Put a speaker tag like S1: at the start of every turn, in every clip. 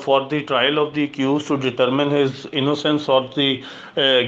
S1: for the trial of the accused to determine his innocence or the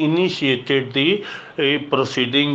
S1: initiated the proceeding,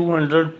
S1: 200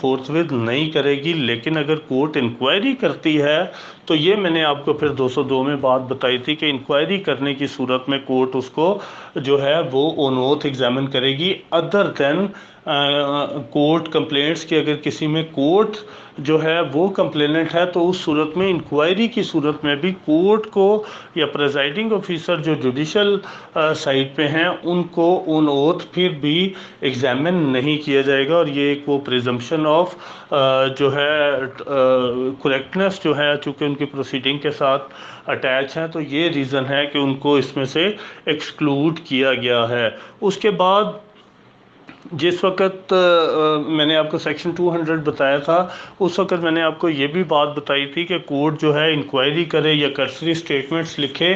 S1: fourth نہیں کرے گی، لیکن اگر court inquiry کرتی ہے تو یہ میں نے آپ کو پھر 202 میں بات بتائی تھی کہ انکوائری کرنے کی صورت میں کورٹ اس کو جو ہے وہ آن اوتھ ایگزامن کرے گی، ادر دین کورٹ کمپلینٹس کی۔ اگر کسی میں کورٹ جو ہے وہ کمپلیننٹ ہے تو اس صورت میں انکوائری کی صورت میں بھی کورٹ کو یا پریزائڈنگ آفیسر جو جوڈیشل سائٹ پہ ہیں ان کو آن اوتھ پھر بھی ایگزامن نہیں کیا جائے گا، اور یہ ایک وہ پریزمپشن آف جو ہے کریکٹنس جو ہے چونکہ ان کی پروسیڈنگ کے ساتھ اٹیچ ہیں، تو یہ ریزن ہے کہ ان کو اس میں سے ایکسکلوڈ کیا گیا ہے۔ اس کے بعد جس وقت میں نے آپ کو سیکشن 200 بتایا تھا، اس وقت میں نے آپ کو یہ بھی بات بتائی تھی کہ کورٹ جو ہے انکوائری کرے یا کرسری سٹیٹمنٹس لکھے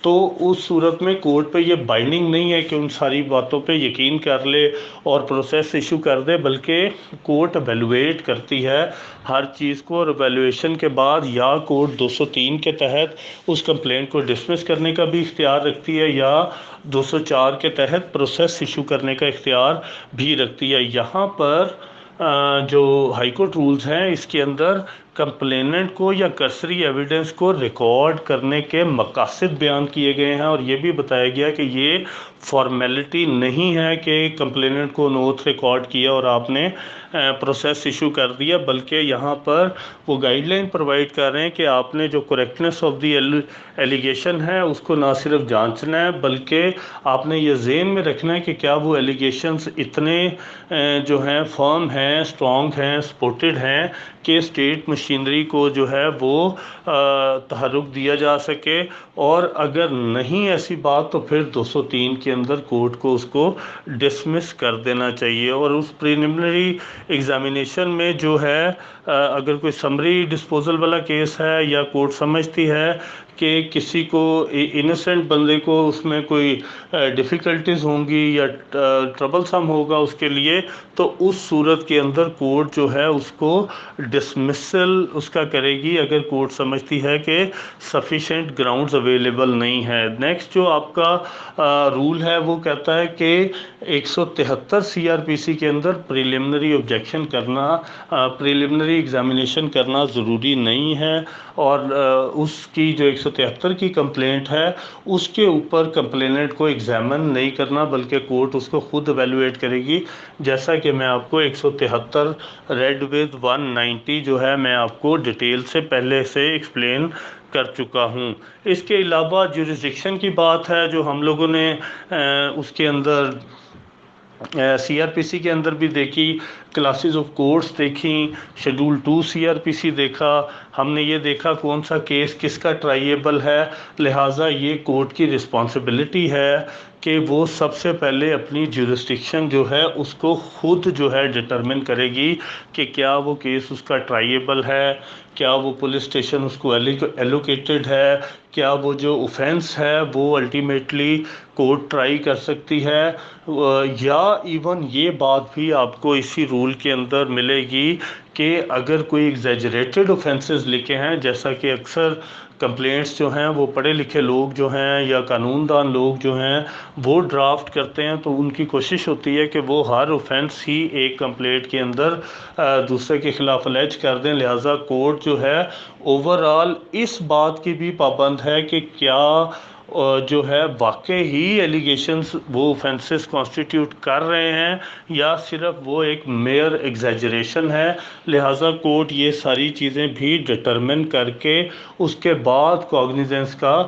S1: تو اس صورت میں کورٹ پہ یہ بائنڈنگ نہیں ہے کہ ان ساری باتوں پہ یقین کر لے اور پروسیس ایشو کر دے، بلکہ کورٹ ایویلویٹ کرتی ہے ہر چیز کو، اور ایویلویشن کے بعد یا کورٹ 203 کے تحت اس کمپلینٹ کو ڈسمس کرنے کا بھی اختیار رکھتی ہے یا 204 کے تحت پروسیس ایشو کرنے کا اختیار بھی رکھتی ہے۔ یہاں پر جو ہائی کورٹ رولز ہیں اس کے اندر کمپلیننٹ کو یا کرسری ایویڈنس کو ریکارڈ کرنے کے مقاصد بیان کیے گئے ہیں، اور یہ بھی بتایا گیا کہ یہ فارمیلٹی نہیں ہے کہ کمپلیننٹ کو نوٹ ریکارڈ کیا اور آپ نے پروسیس ایشو کر دیا، بلکہ یہاں پر وہ گائیڈ لائن پرووائڈ کر رہے ہیں کہ آپ نے جو کریکٹنس آف دی ایلیگیشن ہے اس کو نہ صرف جانچنا ہے بلکہ آپ نے یہ ذہن میں رکھنا ہے کہ کیا وہ ایلیگیشنز اتنے جو ہیں فرم ہیں، اسٹرانگ ہیں، سپورٹڈ ہیں کہ اسٹیٹ مشینری کو جو ہے وہ تحرک دیا جا سکے، اور اگر نہیں ایسی بات تو پھر 203 کے اندر کورٹ کو اس کو ڈسمس کر دینا چاہیے۔ اور اس پریلیمنری ایگزامینیشن میں جو ہے اگر کوئی سمری ڈسپوزل والا کیس ہے یا کورٹ سمجھتی ہے کہ کسی کو انوسینٹ بندے کو اس میں کوئی ڈیفیکلٹیز ہوں گی یا ٹربل سم ہوگا اس کے لیے، تو اس صورت کے اندر کورٹ جو ہے اس کو ڈسمسل اس کا کرے گی اگر کورٹ سمجھتی ہے کہ سفیشینٹ گراؤنڈز اویلیبل نہیں ہے۔ نیکسٹ جو آپ کا رول ہے وہ کہتا ہے کہ 173 سی آر پی سی کے اندر پریلیمنری آبجیکشن کرنا، پریلیمنری ایگزامینیشن کرنا ضروری نہیں ہے، اور اس کی جو 173 کی کمپلینٹ ہے اس کے اوپر کمپلیننٹ کو ایگزامن نہیں کرنا بلکہ کورٹ اس کو خود ایویلویٹ کرے گی، جیسا کہ میں آپ کو 173 ریڈ ود 190 جو ہے میں آپ کو ڈیٹیل سے پہلے سے ایکسپلین کر چکا ہوں۔ اس کے علاوہ جورسڈکشن کی بات ہے جو ہم لوگوں نے اس کے اندر سی آر پی سی کے اندر بھی دیکھی، کلاسز آف کورٹس دیکھیں، شیڈول 2 سی آر پی سی دیکھا، ہم نے یہ دیکھا کون سا کیس کس کا ٹرائیبل ہے، لہٰذا یہ کورٹ کی رسپانسبلٹی ہے کہ وہ سب سے پہلے اپنی جورسڈکشن جو ہے اس کو خود جو ہے ڈٹرمن کرے گی کہ کیا وہ کیس اس کا ٹرائیبل ہے، کیا وہ پولیس اسٹیشن اس کو ایلوکیٹڈ ہے، کیا وہ جو اوفینس ہے وہ الٹیمیٹلی کورٹ ٹرائی کر سکتی ہے، یا ایون یہ بات بھی آپ کو اسی رول کے اندر ملے گی کہ اگر کوئی ایگزیجریٹڈ اوفینسز لکھے ہیں، جیسا کہ اکثر کمپلینٹس جو ہیں وہ پڑھے لکھے لوگ جو ہیں یا قانون دان لوگ جو ہیں وہ ڈرافٹ کرتے ہیں، تو ان کی کوشش ہوتی ہے کہ وہ ہر اوفینس ہی ایک کمپلینٹ کے اندر دوسرے کے خلاف الیج کر دیں، لہٰذا کورٹ جو ہے اوورال اس بات کی بھی پابند ہے کہ کیا جو ہے واقعی ہی ایلیگیشنز وہ اوفینسز کانسٹیٹیوٹ کر رہے ہیں یا صرف وہ ایک میئر ایگزیجریشن ہے، لہٰذا کورٹ یہ ساری چیزیں بھی ڈٹرمن کر کے اس کے بعد کوگنیزنس کا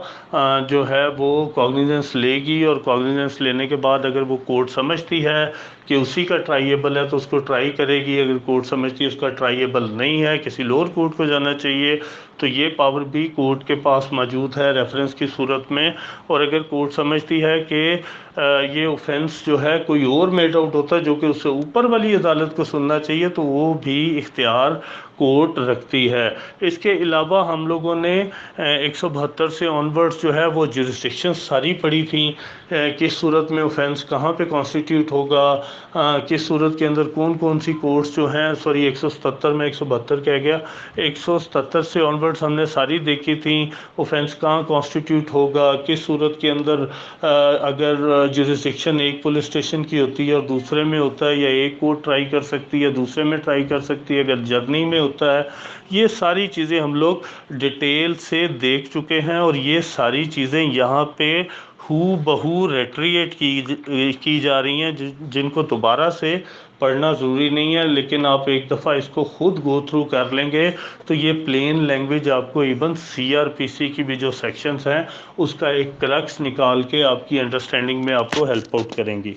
S1: جو ہے وہ کوگنیزنس لے گی، اور کوگنیزنس لینے کے بعد اگر وہ کورٹ سمجھتی ہے کہ اسی کا ٹرائیبل ہے تو اس کو ٹرائی کرے گی، اگر کورٹ سمجھتی ہے اس کا ٹرائیبل نہیں ہے کسی لوور کورٹ کو جانا چاہیے، تو یہ پاور بھی کورٹ کے پاس موجود ہے ریفرنس کی صورت میں، اور اگر کورٹ سمجھتی ہے کہ یہ اوفینس جو ہے کوئی اور میڈ آؤٹ ہوتا ہے جو کہ اس سے اوپر والی عدالت کو سننا چاہیے، تو وہ بھی اختیار کوٹ رکھتی ہے۔ اس کے علاوہ ہم لوگوں نے 172 سے آنورڈز جو ہے وہ جورسڈکشن ساری پڑھی تھیں، کس صورت میں اوفینس کہاں پہ کانسٹیٹیوٹ ہوگا، کس صورت کے اندر کون کون سی کورٹس جو ہیں، سوری 177 میں 172 کہہ گیا، 177 سے آنورڈز ہم نے ساری دیکھی تھیں، اوفینس کہاں کانسٹیٹیوٹ ہوگا، کس صورت کے اندر اگر جورسڈکشن ایک پولیس اسٹیشن کی ہوتی ہے اور دوسرے میں ہوتا ہے، یا ایک کورٹ ٹرائی کر سکتی ہے دوسرے میں ٹرائی کر سکتی ہے، اگر جرنی میں ہوتا ہے۔ یہ ساری چیزیں ہم لوگ ڈیٹیل سے دیکھ چکے ہیں، اور یہ ساری چیزیں یہاں پہ ہو بہو ریٹریٹ کی جا رہی ہیں، جن کو دوبارہ سے پڑھنا ضروری نہیں ہے، لیکن آپ ایک دفعہ اس کو خود گو تھرو کر لیں گے تو یہ پلین لینگویج آپ کو ایون CRPC کی بھی جو سیکشنز ہیں اس کا ایک کرکس نکال کے آپ کی انڈرسٹینڈنگ میں آپ کو ہیلپ آؤٹ کریں گی۔